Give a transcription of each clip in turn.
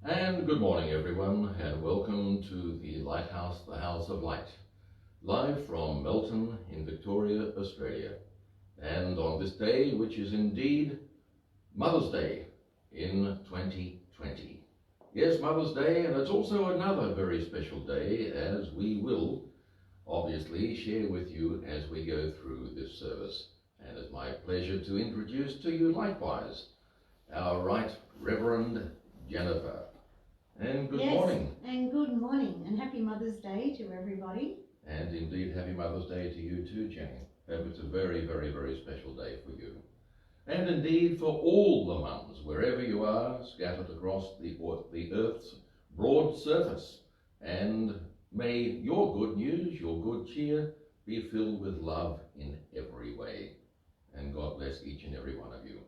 And good morning, everyone, and welcome to the Lighthouse, the House of Light, live from Melton in Victoria, Australia. And on this day, which is indeed Mother's Day in 2020. Yes, Mother's Day, and it's also another very special day, as we will obviously share with you as we go through this service. And it's my pleasure to introduce to you likewise our Right Reverend Jennifer. And good morning. And good morning, and happy Mother's Day to everybody. And indeed, happy Mother's Day to you too, Jenny. Hope it's a very, very, very special day for you. And indeed for all the mums, wherever you are, scattered across the earth's broad surface. And may your good news, your good cheer, be filled with love in every way. And God bless each and every one of you.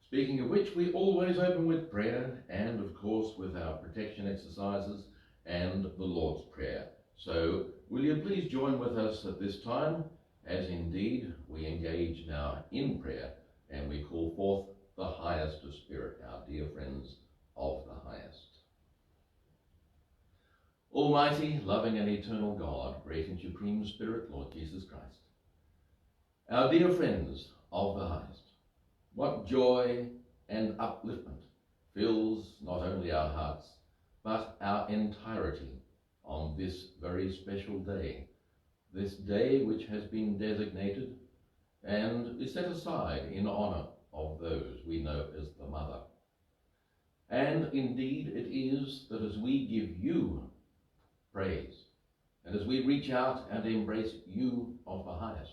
Speaking of which, we always open with prayer and, of course, with our protection exercises and the Lord's Prayer. So, will you please join with us at this time, as indeed we engage now in prayer and we call forth the highest of spirit, our dear friends of the highest. Almighty, loving and eternal God, great and supreme Spirit, Lord Jesus Christ, our dear friends of the highest, what joy and upliftment fills not only our hearts, but our entirety on this very special day, this day which has been designated and is set aside in honor of those we know as the Mother. And indeed it is that as we give you praise, and as we reach out and embrace you of the highest,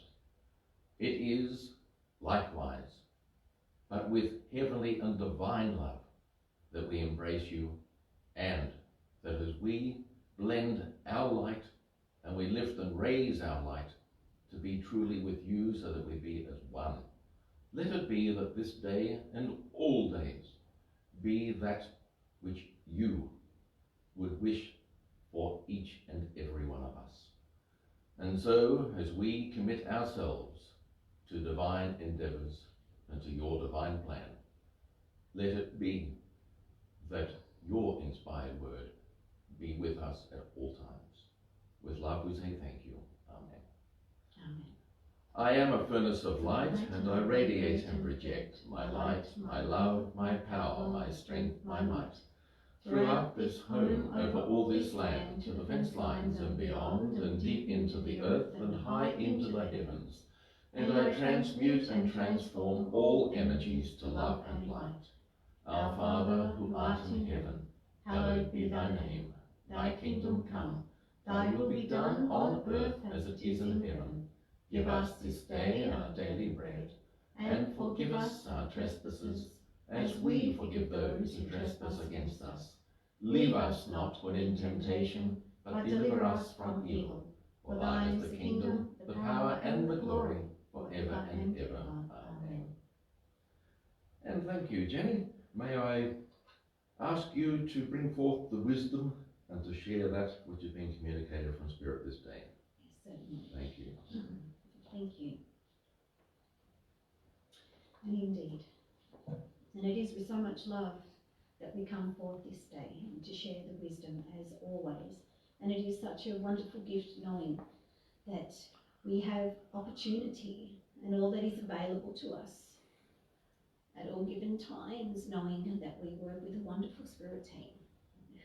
it is likewise, but with heavenly and divine love, that we embrace you, and that as we blend our light and we lift and raise our light to be truly with you so that we be as one, let it be that this day and all days be that which you would wish for each and every one of us. And so, as we commit ourselves to divine endeavors and to your divine plan, let it be that your inspired word be with us at all times. With love we say thank you. Amen. Amen. I am a furnace of light, and I radiate and project my light, my love, my power, my strength, my might. Throughout this home, over all this land, to the fence lines and beyond, and deep into the earth, and high into the heavens. And I transmute and transform all energies to love and light. Our Father, who art in heaven, hallowed be thy name. Thy kingdom come, thy will be done on earth as it is in heaven. Give us this day our daily bread, and forgive us our trespasses, as we forgive those who trespass against us. Leave us not when in temptation, but deliver us from evil. For thine is the kingdom, the power, and the glory, forever and ever. Amen. And thank you, Jenny. May I ask you to bring forth the wisdom and to share that which has been communicated from Spirit this day. Yes, certainly. Thank you. Thank you. And indeed, and it is with so much love that we come forth this day and to share the wisdom as always. And it is such a wonderful gift knowing that we have opportunity and all that is available to us at all given times, knowing that we work with a wonderful spirit team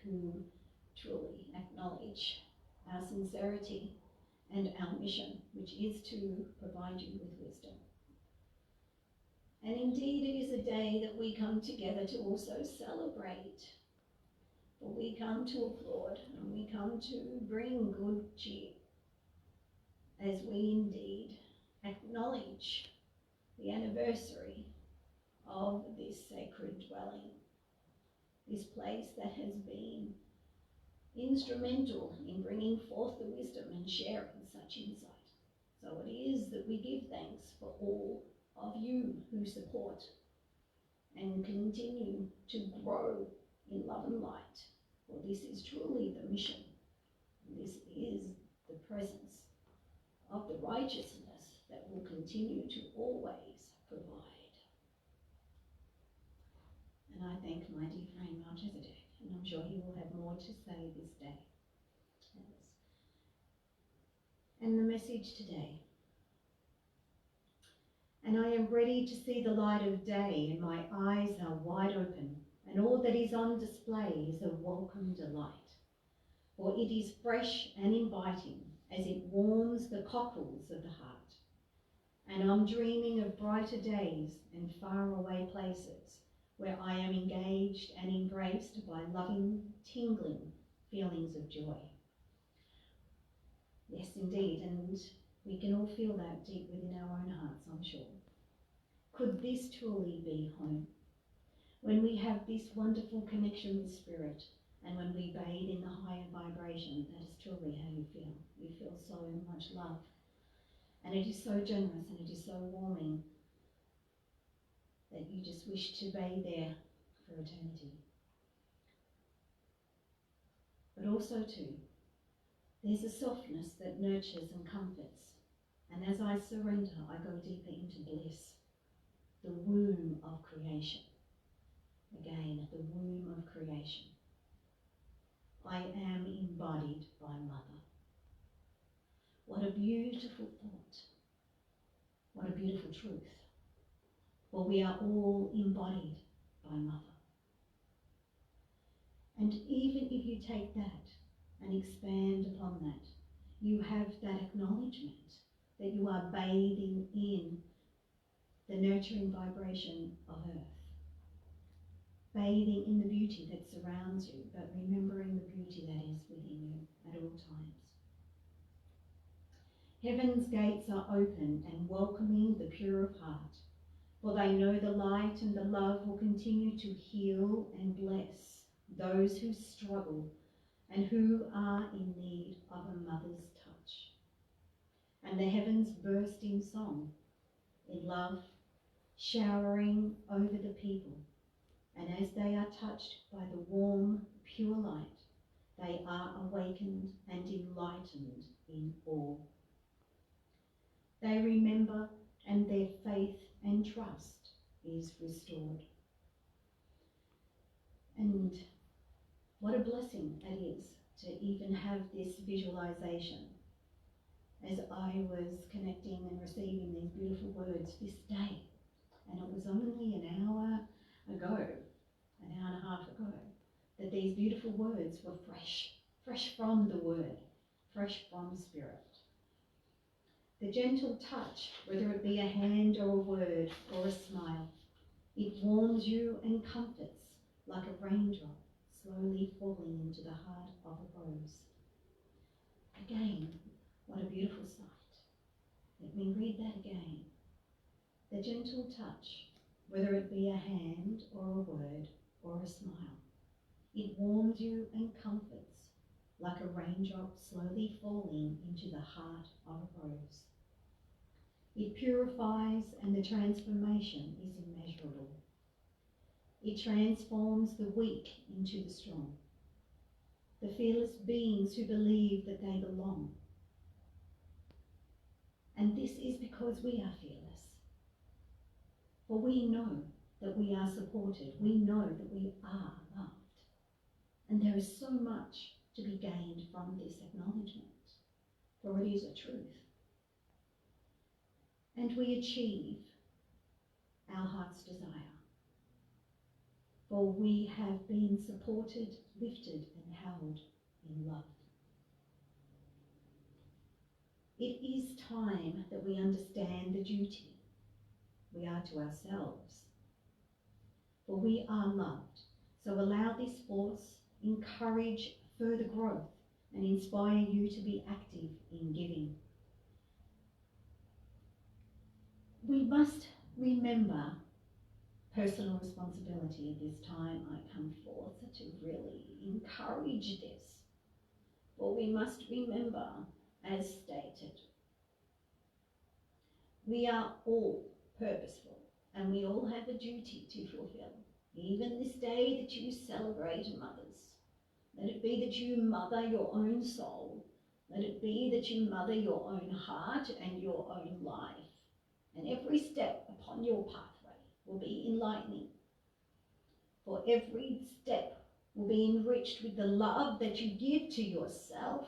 who truly acknowledge our sincerity and our mission, which is to provide you with wisdom. And indeed it is a day that we come together to also celebrate. For we come to applaud and we come to bring good cheer as we indeed acknowledge the anniversary of this sacred dwelling, this place that has been instrumental in bringing forth the wisdom and sharing such insight. So it is that we give thanks for all of you who support and continue to grow in love and light. For this is truly the mission. This is the presence of the righteousness that will continue to always provide. And I thank my dear friend Melchizedek and I'm sure he will have more to say this day. And the message today. And I am ready to see the light of day, and my eyes are wide open, and all that is on display is a welcome delight. For it is fresh and inviting as it warms the cockles of the heart. And I'm dreaming of brighter days and faraway places where I am engaged and embraced by loving, tingling feelings of joy. Yes, indeed, and we can all feel that deep within our own hearts, I'm sure. Could this truly be home? When we have this wonderful connection with Spirit, and when we bathe in the higher vibration, that is truly how you feel. You feel so much love. And it is so generous and it is so warming that you just wish to bathe there for eternity. But also too, there's a softness that nurtures and comforts. And as I surrender, I go deeper into bliss, the womb of creation. Again, the womb of creation. I am embodied by Mother. What a beautiful thought. What a beautiful truth. For we are all embodied by Mother. And even if you take that and expand upon that, you have that acknowledgement that you are bathing in the nurturing vibration of earth. Bathing in the beauty that surrounds you, but remembering the beauty that is within you at all times. Heaven's gates are open and welcoming the pure of heart, for they know the light and the love will continue to heal and bless those who struggle and who are in need of a mother's touch. And the heavens burst in song, in love, showering over the people. And as they are touched by the warm, pure light, they are awakened and enlightened in awe. They remember, and their faith and trust is restored. And what a blessing it is to even have this visualization as I was connecting and receiving these beautiful words this day. And it was only an hour ago, an hour and a half ago, that these beautiful words were fresh from the Word, fresh from Spirit. The gentle touch, whether it be a hand or a word or a smile, it warms you and comforts like a raindrop slowly falling into the heart of a rose. Again, what a beautiful sight. Let me read that again. The gentle touch, whether it be a hand or a word or a smile, it warms you and comforts like a raindrop slowly falling into the heart of a rose. It purifies, and the transformation is immeasurable. It transforms the weak into the strong, the fearless beings who believe that they belong. And this is because we are fearless. For we know that we are supported. We know that we are loved. And there is so much to be gained from this acknowledgement, for it is a truth. And we achieve our heart's desire. For we have been supported, lifted, and held in love. It is time that we understand the duty we are to ourselves. For we are loved. So allow this force, encourage further growth, and inspire you to be active in giving. We must remember personal responsibility at this time. I come forth to really encourage this. For we must remember, as stated, we are all purposeful and we all have a duty to fulfill. Even this day that you celebrate mothers, let it be that you mother your own soul. Let it be that you mother your own heart and your own life. And every step upon your pathway will be enlightening. For every step will be enriched with the love that you give to yourself,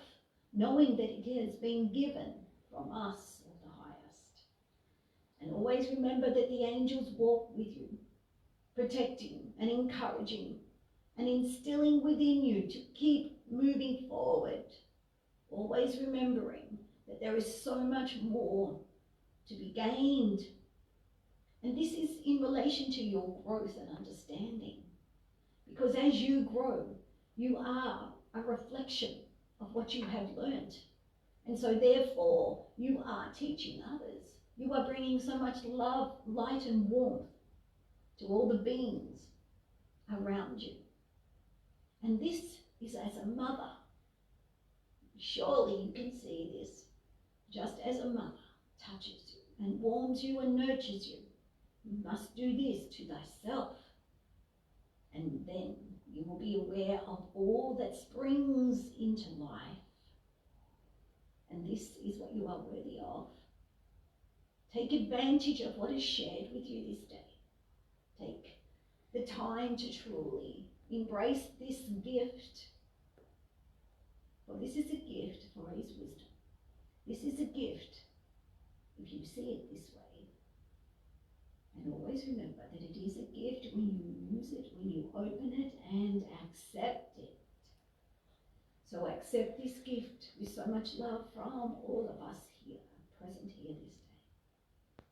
knowing that it has been given from us of the highest. And always remember that the angels walk with you, protecting and encouraging and instilling within you to keep moving forward, always remembering that there is so much more to be gained. And this is in relation to your growth and understanding. Because as you grow, you are a reflection of what you have learned. And so therefore, you are teaching others. You are bringing so much love, light and warmth to all the beings around you. And this is as a mother. Surely you can see this. Just as a mother touches you and warms you and nurtures you, you must do this to thyself. And then you will be aware of all that springs into life. And this is what you are worthy of. Take advantage of what is shared with you this day. Take the time to truly embrace this gift. For this is a gift for his wisdom. This is a gift if you see it this way. And always remember that it is a gift when you use it, when you open it and accept it. So accept this gift with so much love from all of us here, present here this day.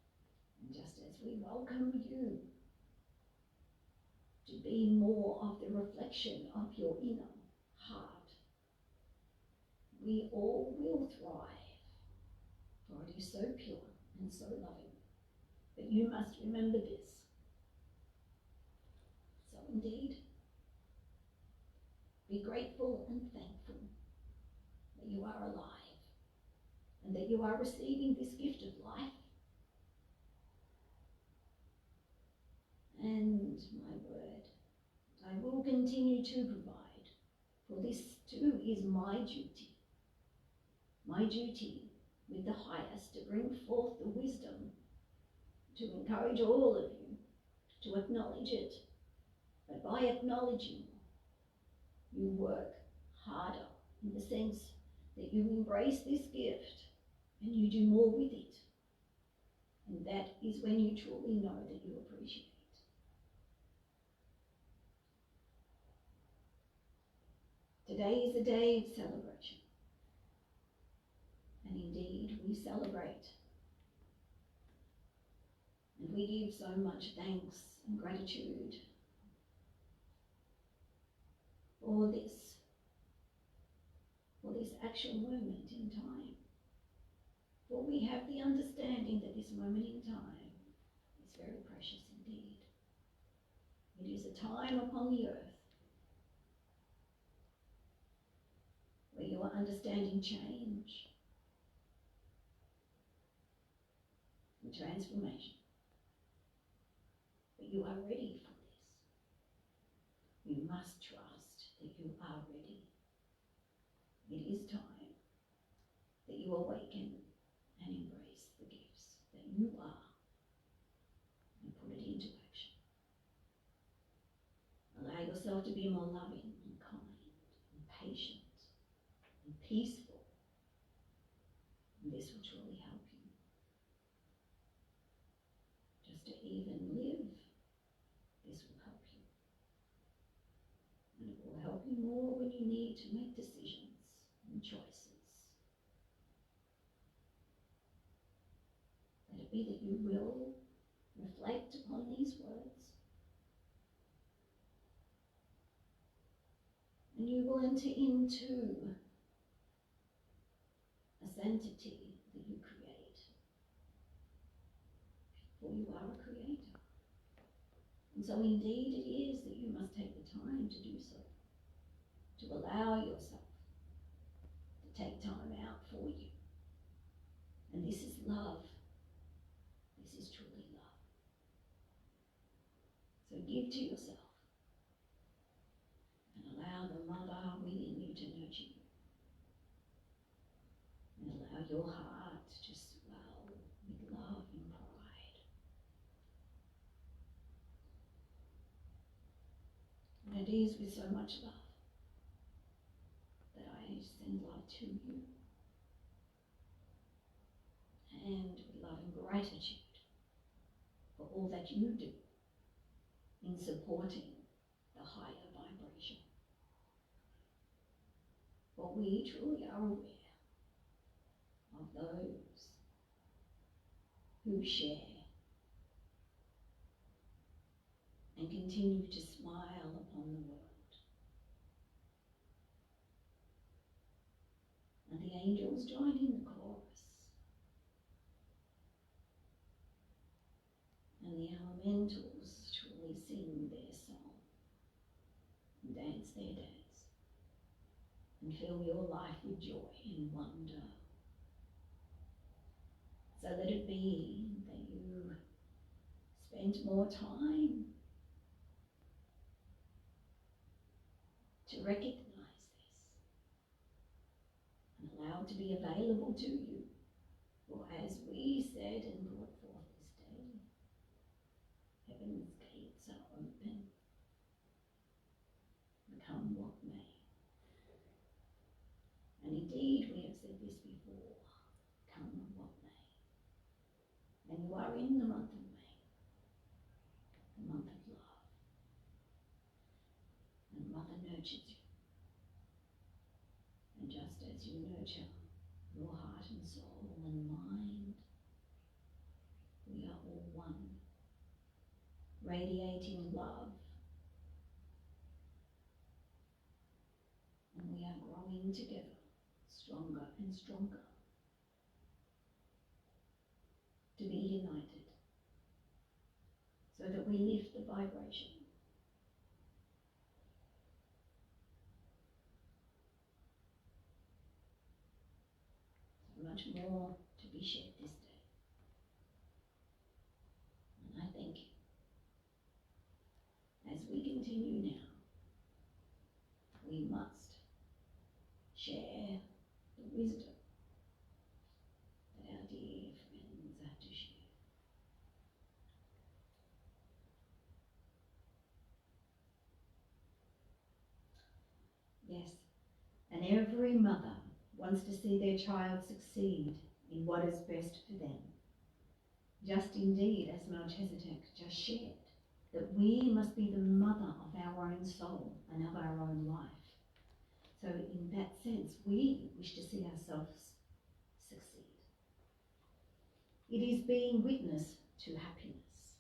And just as we welcome you to be more of the reflection of your inner heart, we all will thrive, for it is so pure and so loving. But you must remember this. So indeed, be grateful and thankful that you are alive and that you are receiving this gift of life. And my word, I will continue to provide, for this too is my duty. My duty with the highest to bring forth the wisdom, to encourage all of you to acknowledge it. But by acknowledging, you work harder in the sense that you embrace this gift and you do more with it. And that is when you truly know that you appreciate it. Today is a day of celebration. And indeed, we celebrate. And we give so much thanks and gratitude for this actual moment in time. For we have the understanding that this moment in time is very precious indeed. It is a time upon the earth where you are understanding change and transformation. But you are ready for this. You must trust that you are ready. It is time that you awaken and embrace the gifts that you are and put it into action. Allow yourself to be more loving and kind and patient and peaceful. And this will truly help you. Just to even live, this will help you. And it will help you more when you need to make decisions and choices. Let it be that you will reflect upon these words, and you will enter into a sanctity that you create. For you are a creator. And so indeed it is that you must take the time to do so, to allow yourself to take time out for you. And this is love. This is truly love. So give to yourself and allow the mother within you to nurture you. And allow your heart to swell with love and pride. And it is with so much love that I send love to you. And with love and gratitude for all that you do in supporting the higher vibration. For we truly are aware of those who share and continue to smile upon the world. And the angels join in the chorus. And the elementals truly sing their song and dance their dance and fill your life with joy and wonder. So let it be that you spend more time to recognize this and allow it to be available to you. For as we said and brought forth this day, heaven's gates are open. Come what may. And indeed, we have said this before, come what may. And you are in the month of May, the month of love. And Mother nurtures you. And just as you nurture your heart and soul and mind, we are all one, radiating love. And we are growing together, stronger and stronger, to be united, so that we lift the vibration. So much more to be shared this day. And I thank you. As we continue now, we must share the wisdom that our dear friends have to share. Yes, and every mother wants to see their child succeed in what is best for them. Just indeed, as Melchizedek just shared, that we must be the mother of our own soul and of our own life. So in that sense, we wish to see ourselves succeed. It is being witness to happiness.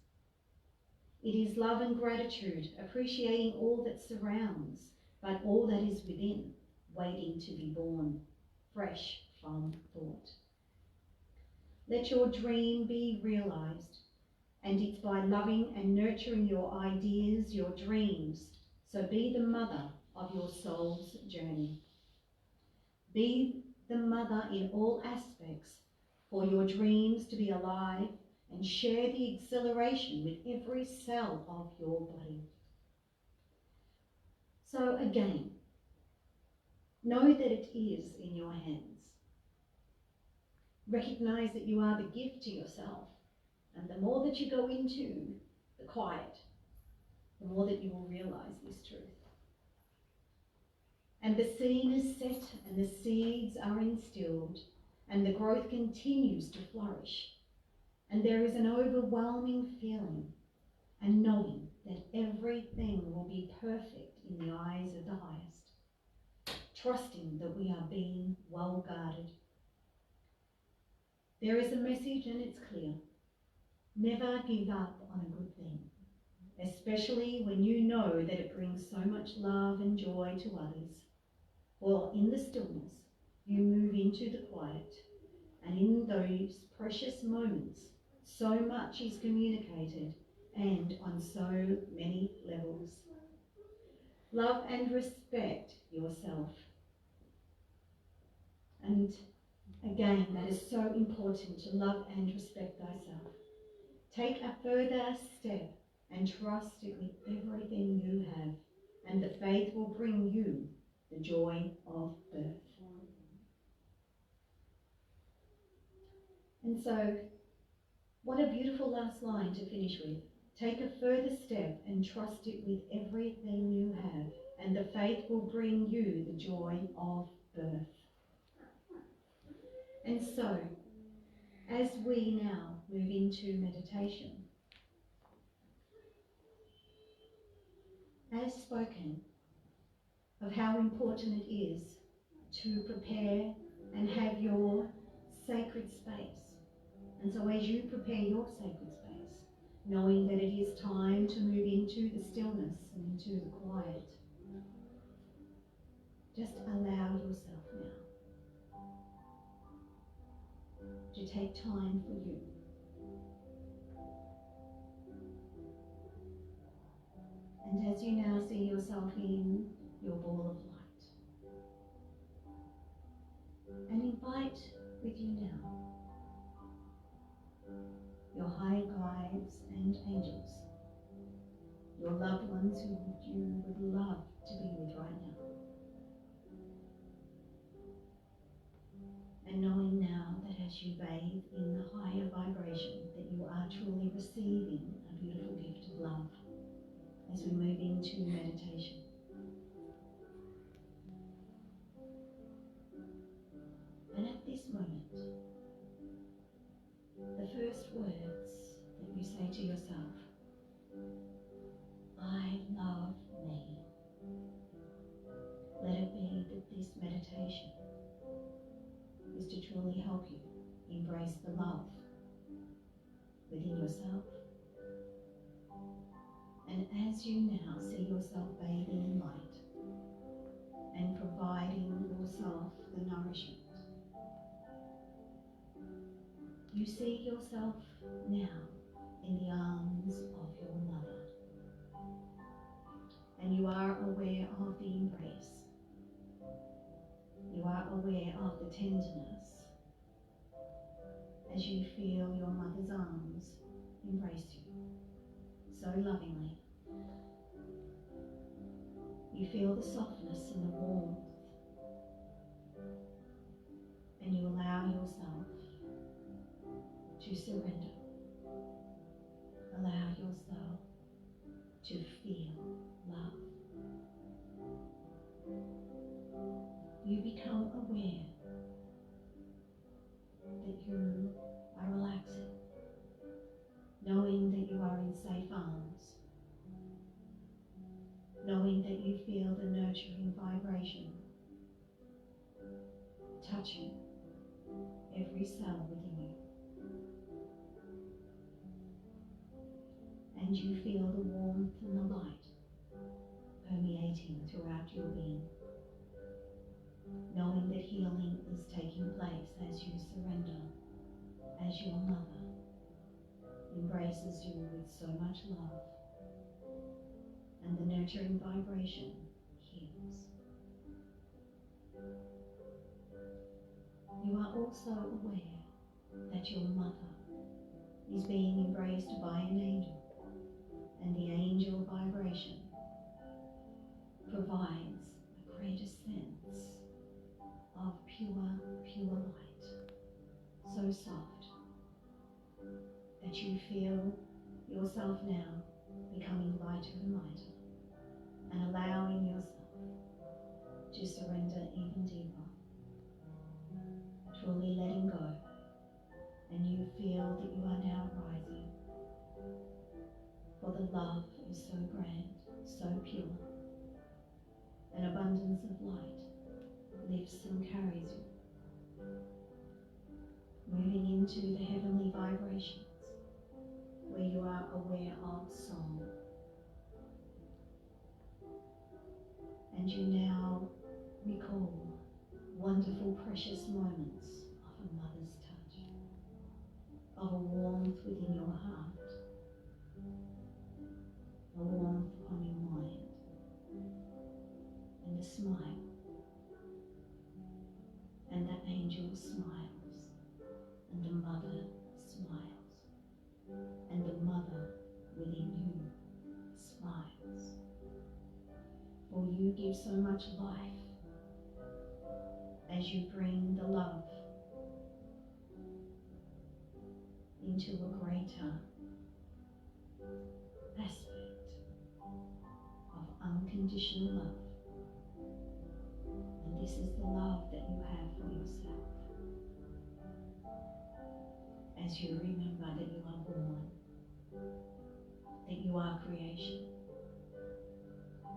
It is love and gratitude, appreciating all that surrounds, but all that is within, waiting to be born, fresh from thought. Let your dream be realized, and it's by loving and nurturing your ideas, your dreams. So be the mother of your soul's journey. Be the mother in all aspects, for your dreams to be alive, and share the exhilaration with every cell of your body. So again, know that it is in your hands. Recognize that you are the gift to yourself, and the more that you go into the quiet, the more that you will realize this truth. And the scene is set and the seeds are instilled and the growth continues to flourish. And there is an overwhelming feeling and knowing that everything will be perfect in the eyes of the highest, trusting that we are being well guarded. There is a message and it's clear. Never give up on a good thing, especially when you know that it brings so much love and joy to others. For in the stillness, you move into the quiet, and in those precious moments, so much is communicated and on so many levels. Love and respect yourself. And again, that is so important, to love and respect thyself. Take a further step and trust it with everything you have, and the faith will bring you the joy of birth. And so, what a beautiful last line to finish with. Take a further step and trust it with everything you have, and the faith will bring you the joy of birth. And so, as we now move into meditation, as spoken of how important it is to prepare and have your sacred space. And so as you prepare your sacred space, knowing that it is time to move into the stillness and into the quiet, just allow yourself now to take time for you. And as you now see yourself in your ball of light, and invite with you now your high guides and angels, your loved ones who you would love to be with right now. And knowing now that as you bathe in the higher vibration, that you are truly receiving a beautiful gift of love as we move into meditation. And at this moment, the first words that you say to yourself, I love me. Let it be that this meditation is to truly help you embrace the love within yourself. And as you now see yourself bathing in light and providing yourself the nourishment, you see yourself now in the arms of your mother. And you are aware of the embrace. You are aware of the tenderness as you feel your mother's arms embrace you so lovingly. You feel the softness and the warmth, and you allow yourself to surrender. Allow yourself to feel love. You become aware that you are relaxing, knowing that you are in safe arms, knowing that you feel the nurturing vibration touching every cell within you. And you feel the warmth and the light permeating throughout your being, knowing that healing is taking place as you surrender, as your mother embraces you with so much love, and the nurturing vibration heals. You are also aware that your mother is being embraced by an angel, and the angel vibration provides a greater sense of pure light, so soft that you feel yourself now becoming lighter and lighter, and allowing yourself to surrender even deeper, truly letting go, and you feel that you are now rising, for the love is so grand, so pure. An abundance of light lifts and carries you, moving into the heavenly vibrations where you are aware of song. And you now recall wonderful, precious moments of a mother's touch, of a warmth within your heart, a warmth on your mind, and a smile. And the angel smiles, and the mother smiles, and the mother within you smiles. For you give so much life as you bring the love into a greater unconditional love. And this is the love that you have for yourself. As you remember that you are born, that you are creation,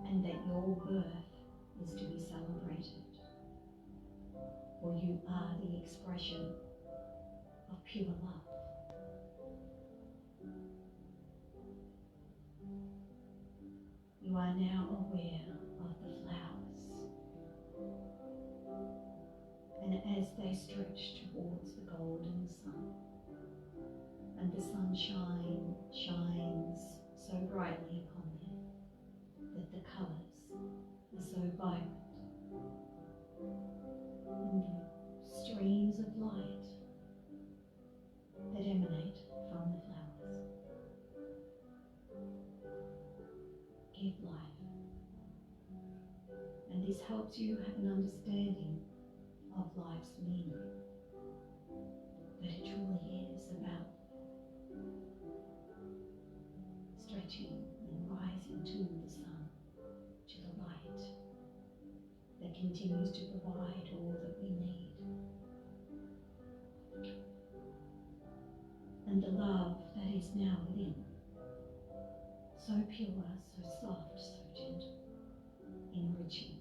and that your birth is to be celebrated. For you are the expression of pure love. You are now aware of the flowers, and as they stretch towards the golden sun, and the sunshine shines so brightly upon them that the colours are so vibrant, and the streams of light that emanate from the flowers give life. And this helps you have an understanding of life's meaning, that it truly is about stretching and rising to the sun, to the light that continues to provide all that we need. And the love that is now within, so pure, so soft, so gentle, enriching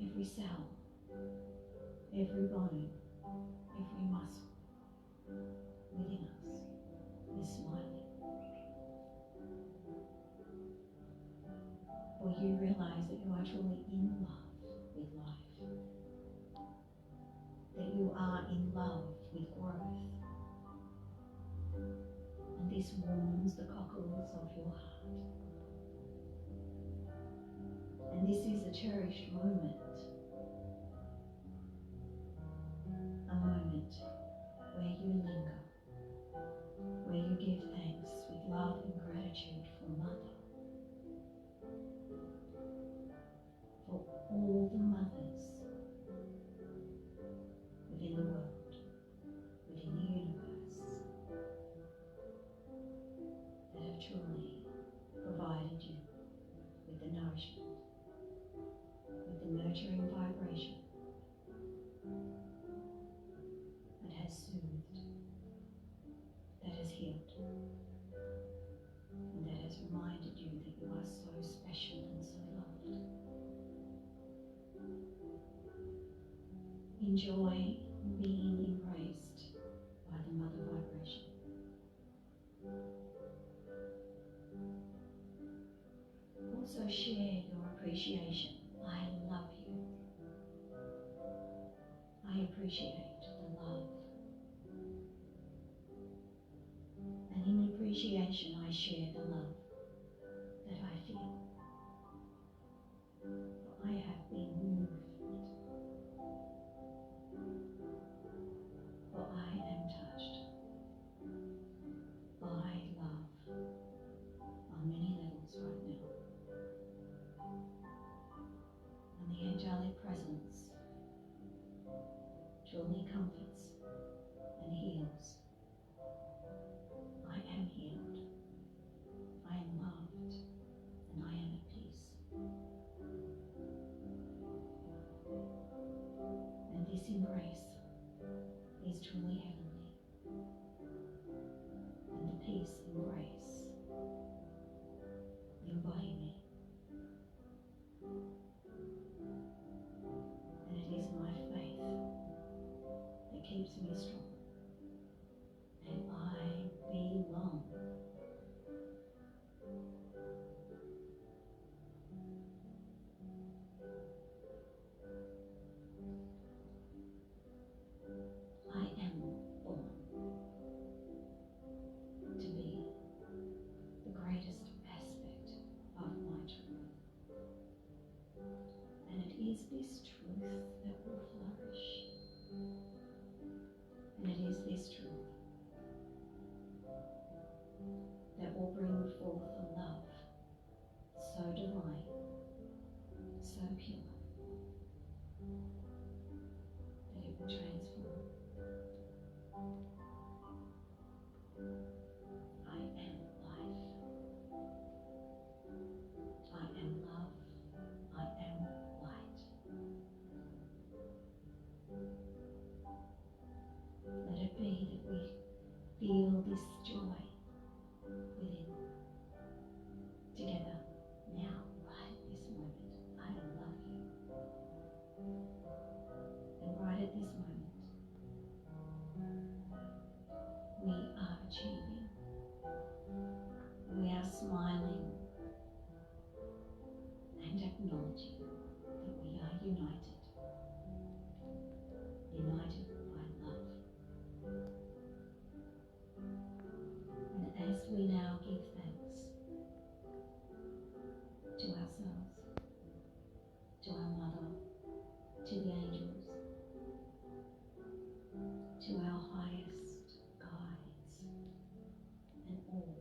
every cell, every bone, every muscle within us is smiling. For you realize that you are truly in love with life, that you are in love with growth, and this warms the cockles of your heart. And this is a cherished moment, a moment where you linger, where you give thanks with love and gratitude for Mother, for all the mothers within the world, within the universe, that have truly provided you with the nourishment, with the nurturing vibration that has soothed, that has healed, and that has reminded you that you are so special and so loved. Enjoy being embraced by the Mother vibration. Also share your appreciation. I love you. I appreciate the love. And in appreciation, I share the love that I feel. For I have been moved. For I am touched by love on many levels right now. And the angelic presence truly comforts and heals. I am healed. I am loved. And I am at peace. And this embrace is truly heavenly. And the peace and grace embody me. And it is my faith that keeps me strong. And I belong. I am born to be the greatest aspect of my truth. And it is this truth that will flourish. And it is this truth that will bring forth a love so divine, so pure, that it will transform. I am life. smiling and acknowledging that we are united by love. And as we now give thanks to ourselves, to our Mother, to the angels, to our highest guides, and all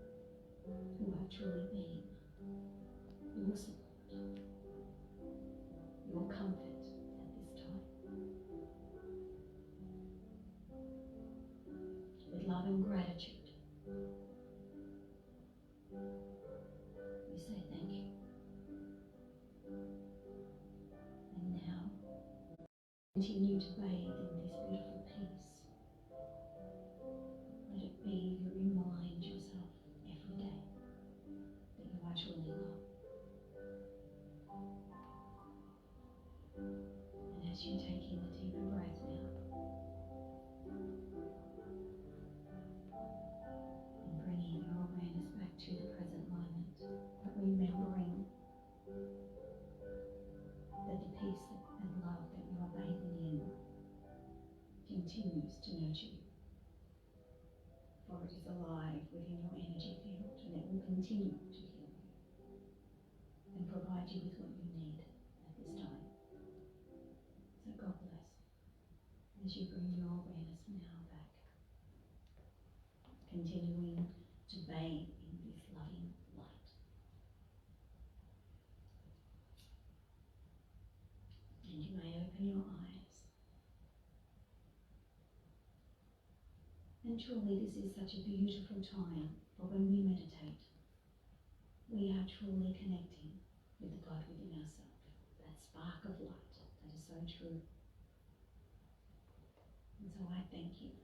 who have truly been your support, your comfort at this time. With love and gratitude, we say thank you. And now, continue to bathe in this beautiful peace. Let it be you remind yourself every day that you are truly loved. And as you take in a deeper breath now, and bringing your awareness back to the present moment, but remembering that the peace and love that you are bathing in continues to nurture you. For it is alive within your energy field, and it will continue to heal you and provide you with what you need at this time. So God bless as you bring your awareness now back, continuing to bathe in this loving light. And you may open your eyes. And truly this is such a beautiful time for when we meditate. We are truly connecting with the God within ourselves, that spark of light that is so true. And so I thank you.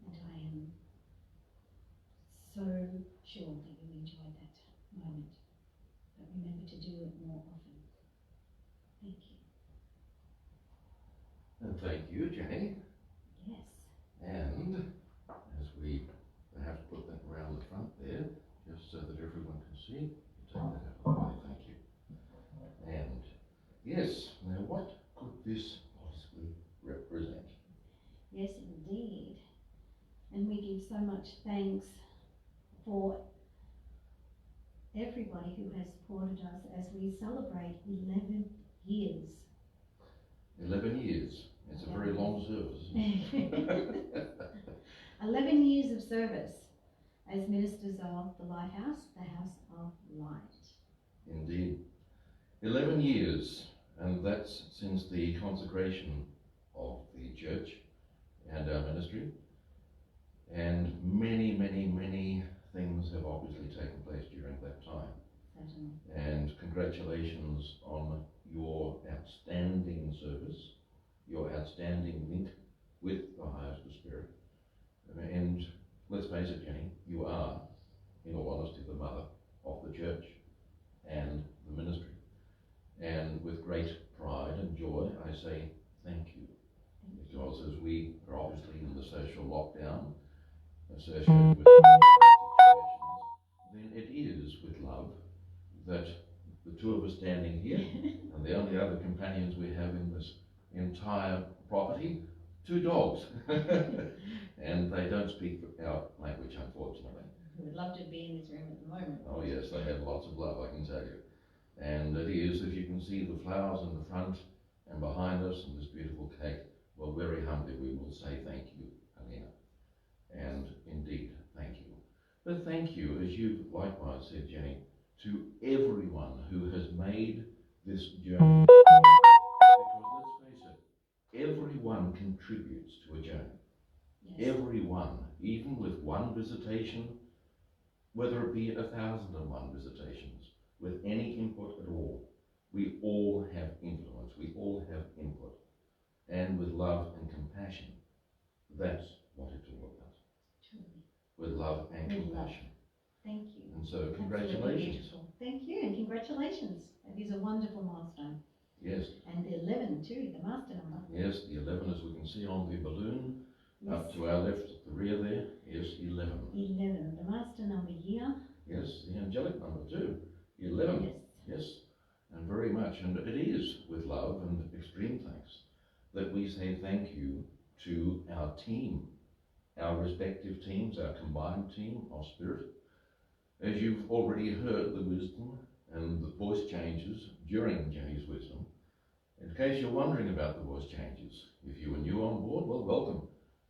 And I am so sure that you enjoyed that moment. But remember to do it more often. Thank you. And thank you, Jenny. Yes. And as we perhaps put that around the front there, just so that everyone can see, take that out of the way, thank you. And yes, now what could this possibly represent? Yes, indeed. And we give so much thanks for everybody who has supported us as we celebrate 11 years. 11 years. It's a very long service, isn't it? 11 years of service as ministers of the Lighthouse, the House of Light. Indeed. 11 years, and that's since the consecration of the church and our ministry. And many, many, many things have obviously taken place during that time. Certainly. And congratulations on your outstanding service, your outstanding link with the highest spirit. And let's face it, Jenny, you are, in all honesty, the mother of the church and the ministry. And with great pride and joy, I say thank you. Because as we are obviously in the social lockdown associated with situations, then it is with love that the two of us standing here and the only other companions we have in this entire property, 2 dogs. And they don't speak our language, unfortunately. We would love to be in this room at the moment. Oh yes, they have lots of love, I can tell you. And it is, as you can see, the flowers in the front and behind us and this beautiful cake. Well, very humbly we will say thank you, Alina. And indeed, thank you. But thank you, as you likewise said, Jenny, to everyone who has made this journey. Because let's face it, everyone contributes to a journey. Yes. Everyone, even with one visitation, whether it be 1,001 visitations, with any input at all, we all have influence, we all have input. And with love and compassion, that's what it's all about. Truly. With love and compassion. Thank you. And so congratulations. Thank you, and congratulations. That is a wonderful milestone. Yes. And the 11 too, the master number. Yes, the 11, as we can see on the balloon, Up to our left, at the rear there, is 11. 11, the master number here. Yes, the angelic number too. 11. Yes. Yes, and very much. And it is with love and extreme thanks that we say thank you to our team, our respective teams, our combined team of spirit. As you've already heard the wisdom and the voice changes during Jenny's wisdom, in case you're wondering about the voice changes, if you are new on board, well, welcome.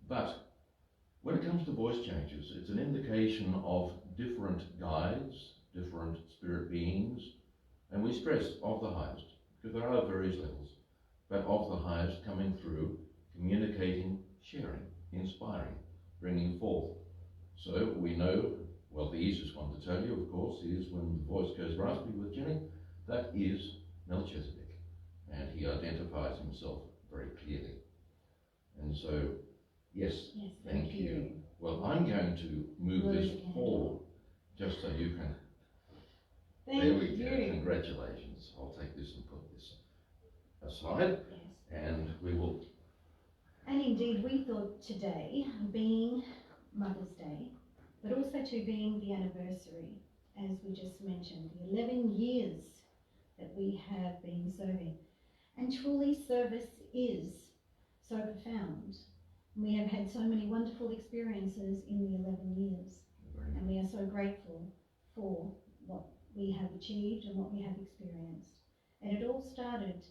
But when it comes to voice changes, it's an indication of different guides, different spirit beings, and we stress of the highest, because there are various levels, but of the highest coming through, communicating, sharing, inspiring, bringing forth. So we know, well, the easiest one to tell you, of course, is when the voice goes raspy with Jenny, that is Melchizedek, and he identifies himself very clearly. And so, yes, thank you. Well, I'm going to move this forward, just so you can. There we go. Congratulations. I'll take this and put this aside, and we will. And indeed, we thought today, being Mother's Day, but also to being the anniversary, as we just mentioned, the 11 years that we have been serving. And truly, service is so profound. We have had so many wonderful experiences in the 11 years, and we are so grateful for what we have achieved and what we have experienced. And it all started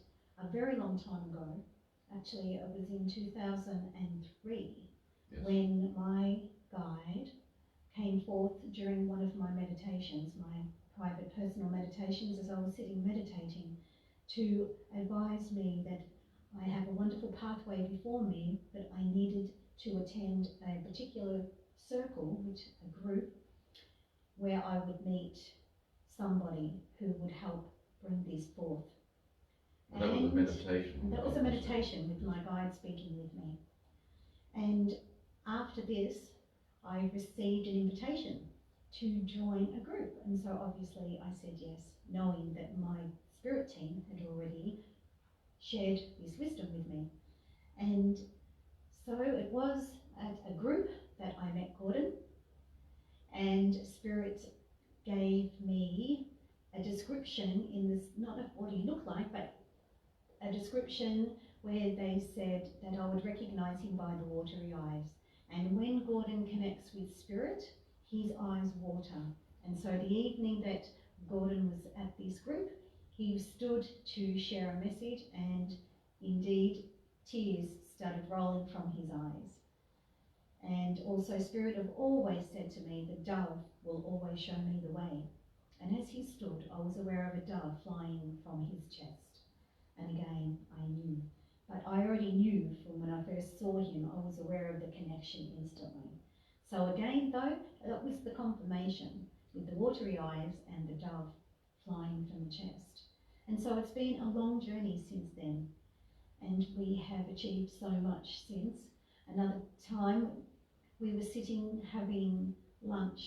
a very long time ago. Actually, it was in 2003 when my guide came forth during one of my meditations, my private personal meditations, as I was sitting meditating, to advise me that I have a wonderful pathway before me, but I needed to attend a particular circle, a group, where I would meet somebody who would help bring this forth. That was a meditation. That was a meditation with my guide speaking with me. And after this, I received an invitation to join a group. And so obviously I said yes, knowing that my spirit team had already shared this wisdom with me. And so it was at a group that I met Gordon, and Spirit gave me a description in this, not of what he looked like, but a description where they said that I would recognize him by the watery eyes. And when Gordon connects with Spirit, his eyes water. And so the evening that Gordon was at this group, he stood to share a message, and indeed tears started rolling from his eyes. And also Spirit have always said to me, the dove will always show me the way. And as he stood, I was aware of a dove flying from his chest. And again, I knew. But I already knew from when I first saw him, I was aware of the connection instantly. So again though, that was the confirmation with the watery eyes and the dove flying from the chest. And so it's been a long journey since then, and we have achieved so much since. Another time we were sitting having lunch,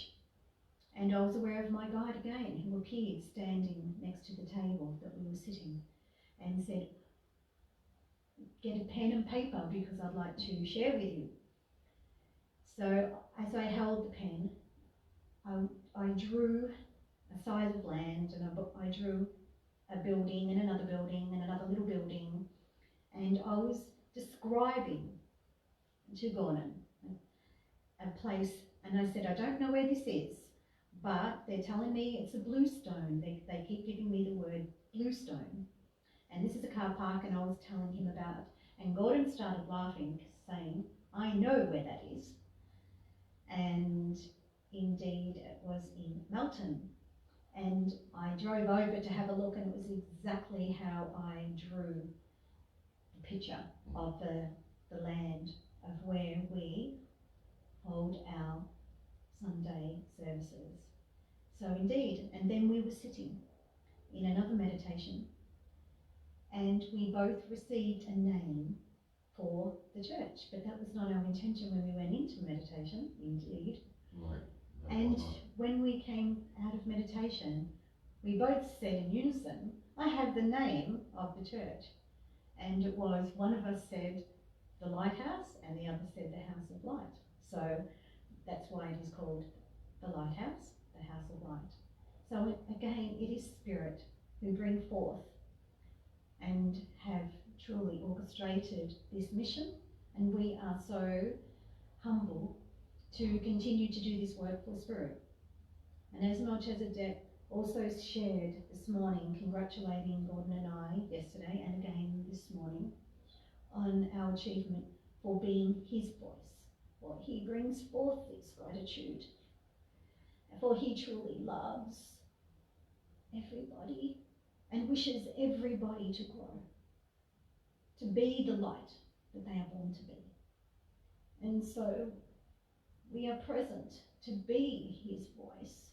and I was aware of my guide again, who appeared standing next to the table that we were sitting, and said, get a pen and paper because I'd like to share with you. So as I held the pen, I drew a size of land, and I drew a building and another building and another little building, and I was describing to Gordon a place, and I said, I don't know where this is, but they're telling me it's a bluestone. They keep giving me the word bluestone, and this is a car park, and I was telling him about it, and Gordon started laughing, saying, I know where that is. And indeed it was in Melton. And I drove over to have a look, and it was exactly how I drew the picture of the land of where we hold our Sunday services. So indeed, and then we were sitting in another meditation, and we both received a name for the church, but that was not our intention when we went into meditation, indeed. Right. And when we came out of meditation, we both said in unison, I have the name of the church. And it was, one of us said, the lighthouse, and the other said the house of light. So that's why it is called the lighthouse, the house of light. So again, it is Spirit who bring forth and have truly orchestrated this mission, and we are so humble to continue to do this work for Spirit. And as Melchizedek also shared this morning, congratulating Gordon and I yesterday and again this morning on our achievement for being his voice. For he brings forth this gratitude, for he truly loves everybody and wishes everybody to grow, to be the light that they are born to be. And so we are present to be his voice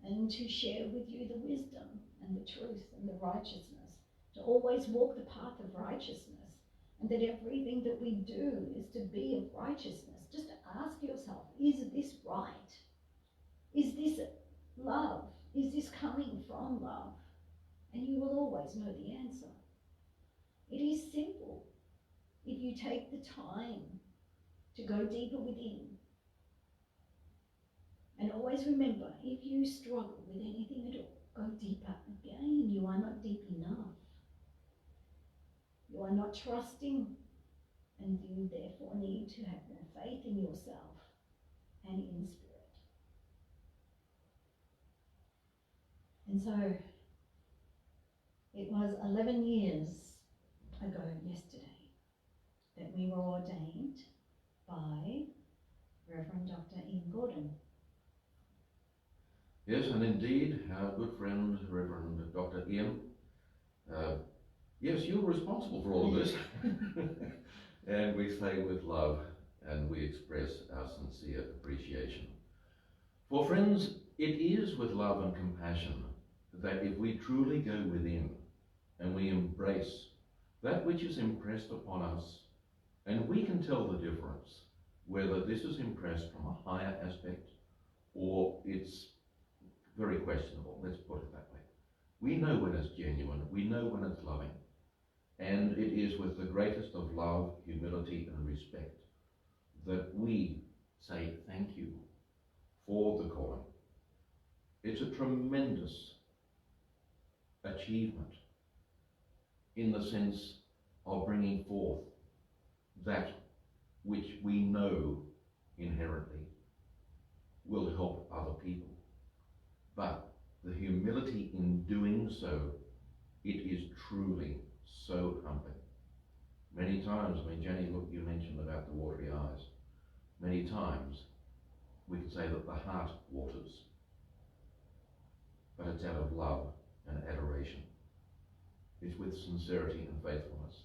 and to share with you the wisdom and the truth and the righteousness, to always walk the path of righteousness, and that everything that we do is to be of righteousness. Just ask yourself, is this right? Is this love? Is this coming from love? And you will always know the answer. It is simple if you take the time to go deeper within. And always remember, if you struggle with anything at all, go deeper again. You are not deep enough. You are not trusting, and you therefore need to have more faith in yourself and in Spirit. And so it was 11 years ago yesterday that we were ordained by Reverend Dr. Ian Gordon. Yes, and indeed, our good friend, Reverend Dr. Ian, yes, you're responsible for all of this. And we say with love, and we express our sincere appreciation. For friends, it is with love and compassion that if we truly go within and we embrace that which is impressed upon us, and we can tell the difference, whether this is impressed from a higher aspect or it's very questionable, let's put it that way. We know when it's genuine, we know when it's loving, and it is with the greatest of love, humility and respect that we say thank you for the calling. It's a tremendous achievement in the sense of bringing forth that which we know inherently will help other people. But the humility in doing so, it is truly so humbling. Many times, I mean, Jenny, look, you mentioned about the watery eyes. Many times we can say that the heart waters, but it's out of love and adoration. It's with sincerity and faithfulness,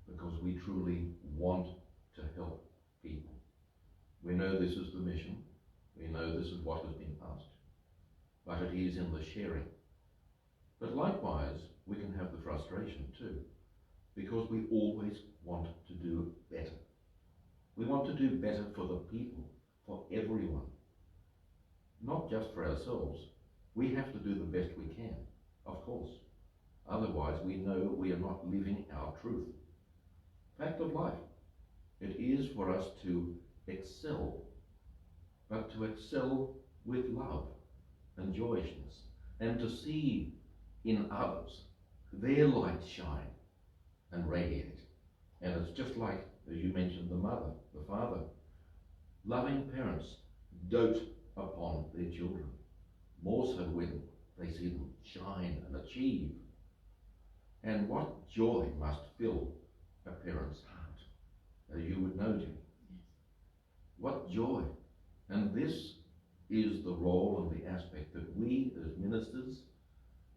because we truly want to help people. We know this is the mission. We know this is what has been asked. But it is in the sharing. But likewise, we can have the frustration too, because we always want to do better. We want to do better for the people, for everyone, not just for ourselves. We have to do the best we can, of course. Otherwise, we know we are not living our truth. Fact of life. It is for us to excel, but to excel with love and joyousness, and to see in others their light shine and radiate. And it's just like, as you mentioned, the mother, the father. Loving parents dote upon their children, more so when they see them shine and achieve. And what joy must fill a parent's heart, as you would know, Jim. Yes. What joy. And this is the role and the aspect that we as ministers,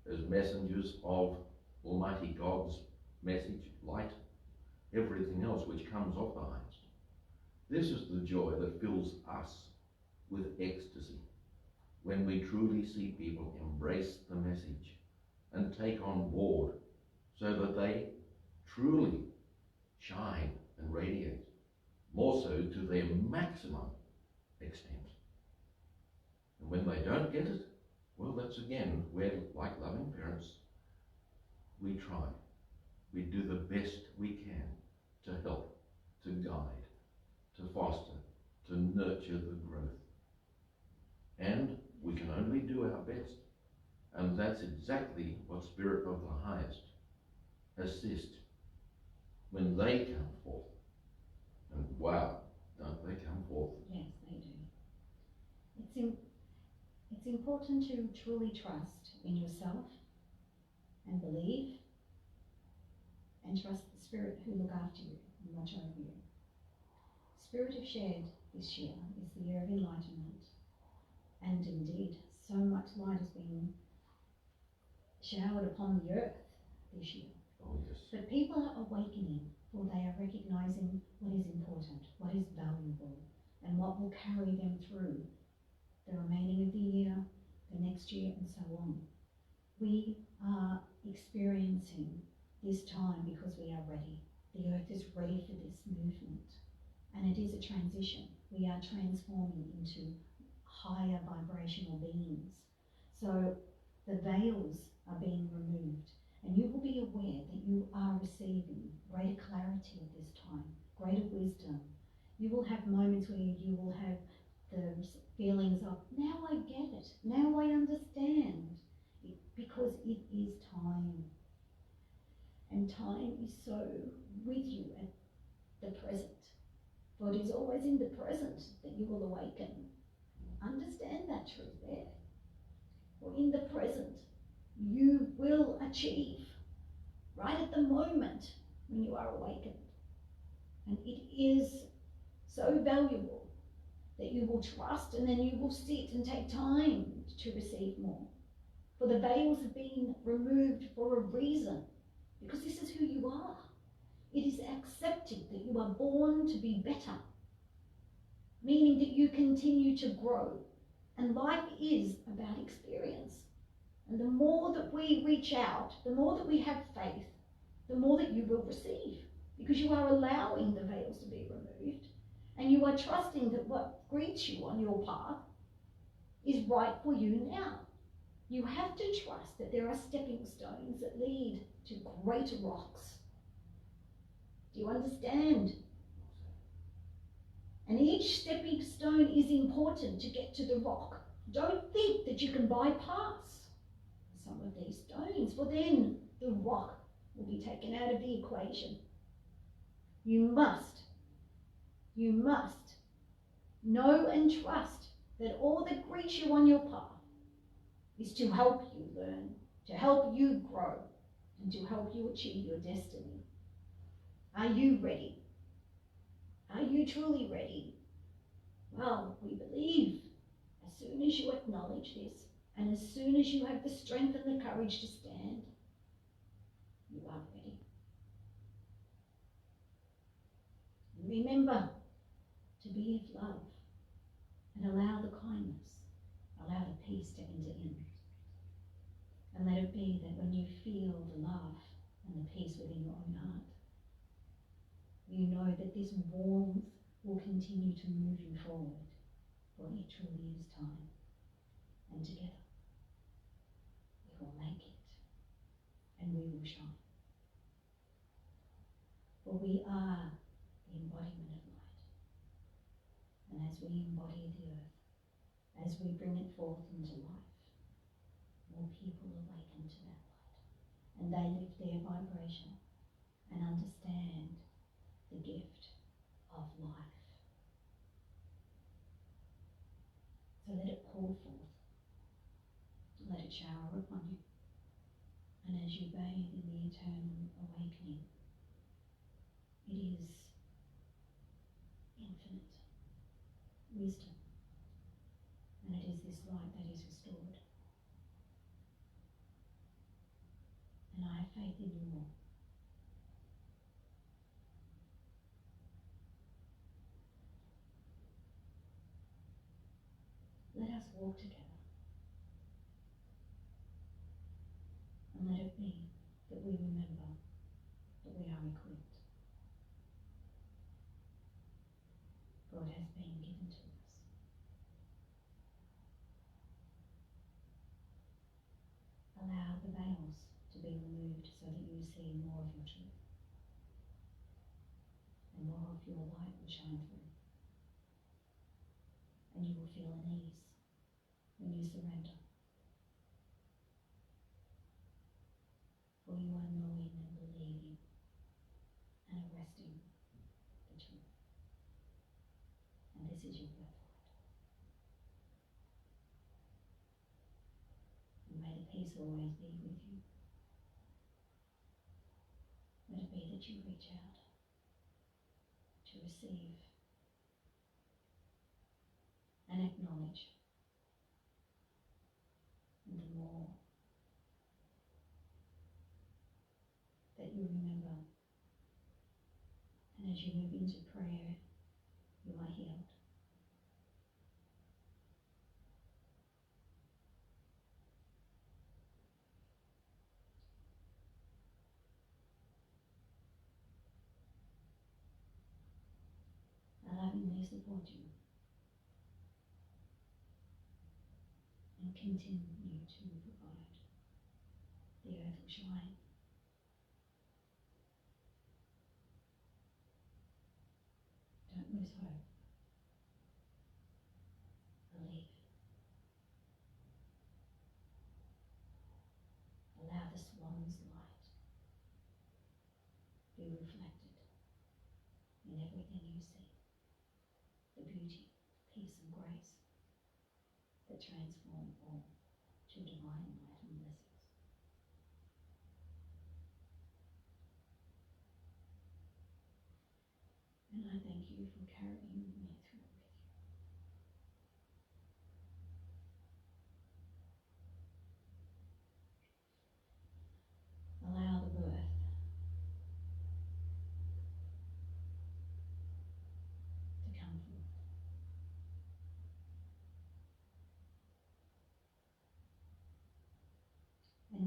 as messengers of Almighty God's message, light, everything else which comes off the highest. This is the joy that fills us with ecstasy when we truly see people embrace the message and take on board so that they truly shine and radiate, more so to their maximum extent. And when they don't get it, well, that's again where, like loving parents, we try. We do the best we can to help. to guide, to foster, to nurture the growth. And we can only do our best. And that's exactly what Spirit of the Highest assist when they come forth. And wow, don't they come forth? Yes, they do. It's important to truly trust in yourself and believe, and trust the Spirit who look after you and watch over you. Spirit of Shared this year is the year of enlightenment, and indeed so much light has been showered upon the earth this year. Oh yes. But people are awakening, for they are recognizing what is important, what is valuable, and what will carry them through the remaining of the year, the next year, and so on. We are experiencing this time because we are ready. The earth is ready for this movement, and it is a transition. We are transforming into higher vibrational beings. So the veils are being removed, and you will be aware that you are receiving greater clarity at this time, greater wisdom. You will have moments where you will have the feelings of, now I get it, now I understand, because it is time. And time is so with you at the present. For it is always in the present that you will awaken. Understand that truth there. For in the present, you will achieve, right at the moment when you are awakened. And it is so valuable that you will trust, and then you will sit and take time to receive more. For the veils have been removed for a reason, because this is who you are. It is accepted that you are born to be better, meaning that you continue to grow. And life is about experience. And the more that we reach out, the more that we have faith, the more that you will receive, because you are allowing the veils to be removed, and you are trusting that what greets you on your path is right for you now. You have to trust that there are stepping stones that lead to greater rocks. Do you understand? And each stepping stone is important to get to the rock. Don't think that you can bypass some of these stones, for then the rock will be taken out of the equation. You must know and trust that all that greets you on your path is to help you learn, to help you grow, and to help you achieve your destiny. Are you ready? Are you truly ready? Well, we believe as soon as you acknowledge this, and as soon as you have the strength and the courage to stand, you are ready. And remember to be of love, and allow the kindness, allow the peace to enter in. And let it be that when you feel the love and the peace within your own heart, you know that this warmth will continue to move you forward, for it truly is time. And together, we will make it, and we will shine. For we are the embodiment of light. And as we embody the earth, as we bring it forth into life, more people awaken to that light, and they lift their vibration and understand the gift of life. So let it pour forth, let it shower upon you, and as you bathe in the eternal awakening, it is infinite wisdom, and it is this light that is restored. And I have faith in you all. Let us walk together, and let it be that we remember that we are equipped, for it has been given to us. Allow the veils to be removed so that you see more of your truth, and more of your light will shine through. And you will feel an ease when you surrender. For you are knowing and believing and resting the truth. And this is your birthright. And may the peace always be with you. Let it be that you reach out to receive and acknowledge. And the more that you remember, and as you move into prayer, you are healed. I lovingly support you and continue to provide. The earth will shine. Don't lose hope. Believe. Allow the swan's light be reflected in everything you see. The beauty, peace and grace that transform all to divine light and blessings. And I thank you for carrying me through with you. Allow the birth to come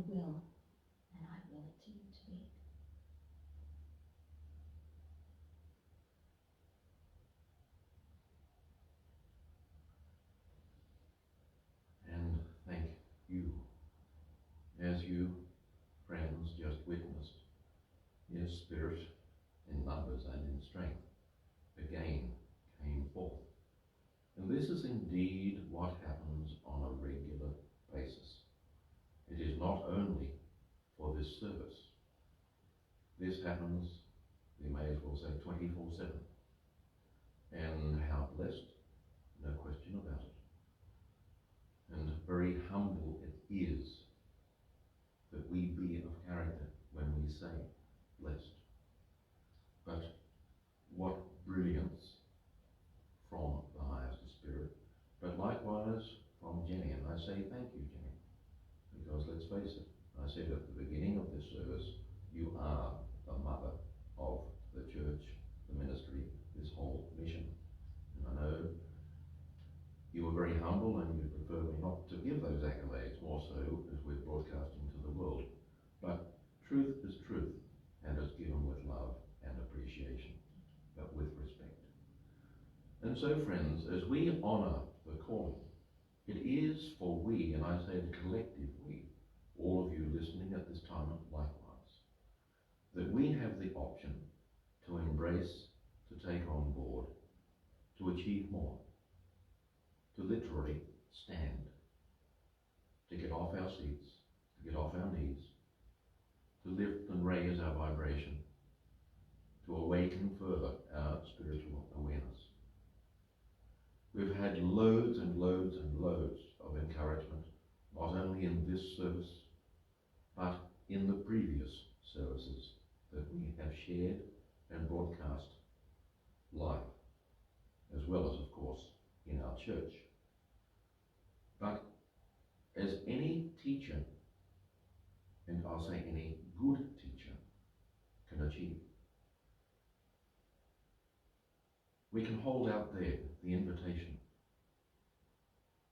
forth. And I will it to you to be. And thank you, as you, friends, just witnessed, His Spirit in numbers and in strength again came forth. And this is indeed what happens on a regular basis. It is not only for this service. This happens, we may as well say, 24/7. And how blessed, no question about it. And very humble it is that we be of character when we say blessed. But what brilliance from the highest Spirit, but likewise from Jenny. And I say thank you, Jenny, because let's face it, I said at the beginning of this service, you are the mother of the church, the ministry, this whole mission. And I know you were very humble and you prefer me not to give those accolades, more so as we're broadcasting to the world. But truth is truth, and is given with love and appreciation, but with respect. And so, friends, as we honour the calling, it is for we, and I say the collective we, all of you listening at this time likewise, that we have the option to embrace, to take on board, to achieve more, to literally stand, to get off our seats, to get off our knees, to lift and raise our vibration, to awaken further our spiritual awareness. We've had loads and loads and loads of encouragement, not only in this service, but in the previous services that we have shared and broadcast live, as well as, of course, in our church. But as any teacher, and I'll say any good teacher, can achieve, we can hold out there the invitation.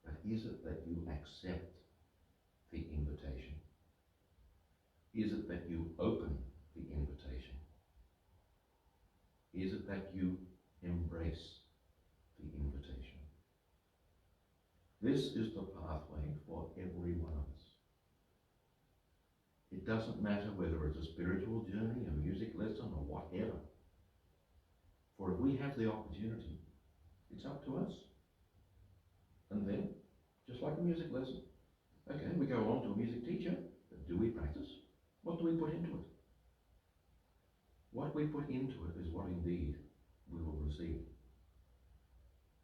But is it that you accept the invitation? Is it that you open the invitation? Is it that you embrace the invitation? This is the pathway for every one of us. It doesn't matter whether it's a spiritual journey, a music lesson, or whatever. For if we have the opportunity, it's up to us. And then, just like a music lesson, okay, we go on to a music teacher, but do we practice? What do we put into it? What we put into it is what indeed we will receive.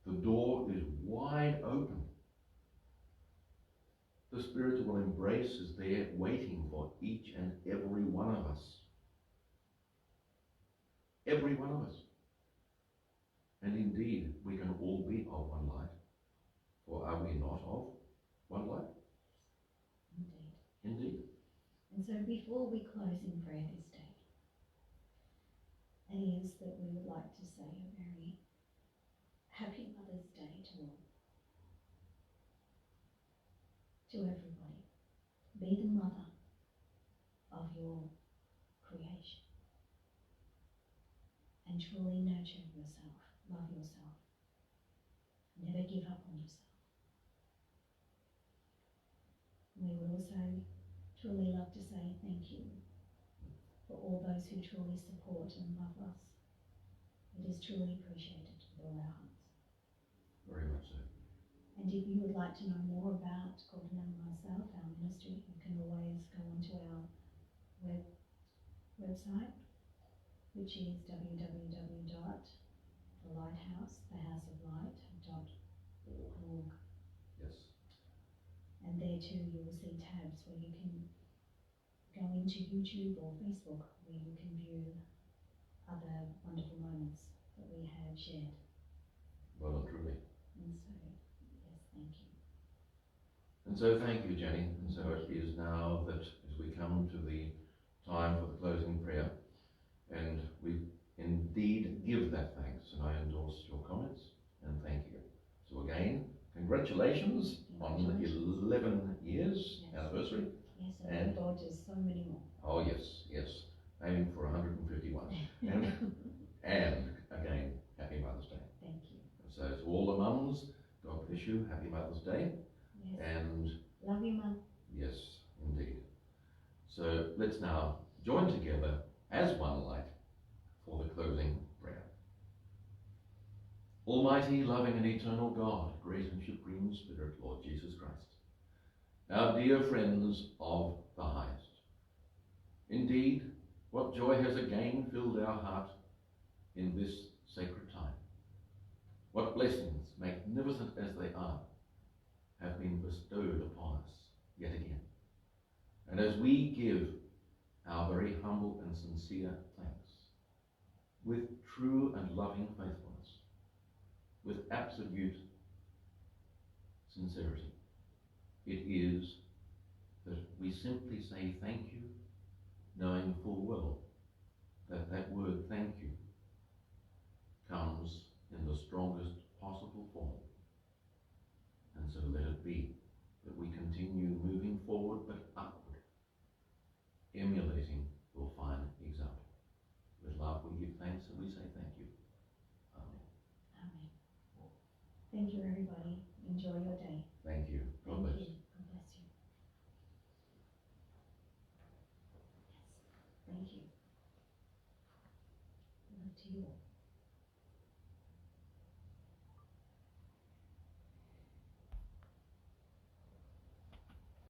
The door is wide open. The spiritual embrace is there waiting for each and every one of us. Every one of us. And indeed, we can all be of one light. Or are we not of one light? Indeed. Indeed. And so before we close in prayer this day, it is that we would like to say a very happy Mother's Day to all. To everybody. Be the mother of your creation. And truly nurture yourself. Love yourself. Never give up on yourself. We would also truly love to say thank you for all those who truly support and love us. It is truly appreciated with all our hearts. Very much so. And if you would like to know more about Gordon and myself, our ministry, you can always go onto our website, which is www.thelighthouseoflight.org. Yes. And there too you will see tabs where you can go into YouTube or Facebook where you can view other wonderful moments that we have shared. Well and truly. And so, yes, thank you. And so thank you, Jenny. And so it is now that as we come to the time for the closing prayer, and we indeed give that thanks, and I endorse your comments, and thank you. So again, congratulations on 11 years anniversary. Yes, and look forward to so many more. Oh yes, yes. Aiming for 151. and again, happy Mother's Day. Thank you. So to all the mums, God bless you, happy Mother's Day. Yes. And love you, Mum. yes, indeed. So let's now join together as one light for the closing prayer. Almighty, loving and eternal God, great and supreme Spirit, Lord Jesus Christ, our dear friends of the highest. Indeed, what joy has again filled our heart in this sacred time. What blessings, magnificent as they are, have been bestowed upon us yet again. And as we give our very humble and sincere thanks, with true and loving faithfulness, with absolute sincerity, it is that we simply say thank you, knowing full well that that word thank you comes in the strongest possible form. And so let it be that we continue moving forward but upward, emulating your fine example. With love we give thanks and we say thank you. Amen. Amen. Thank you, everybody. Enjoy your day. Thank you. God bless. Thank you. God bless you. Yes. Thank you. Love to you all.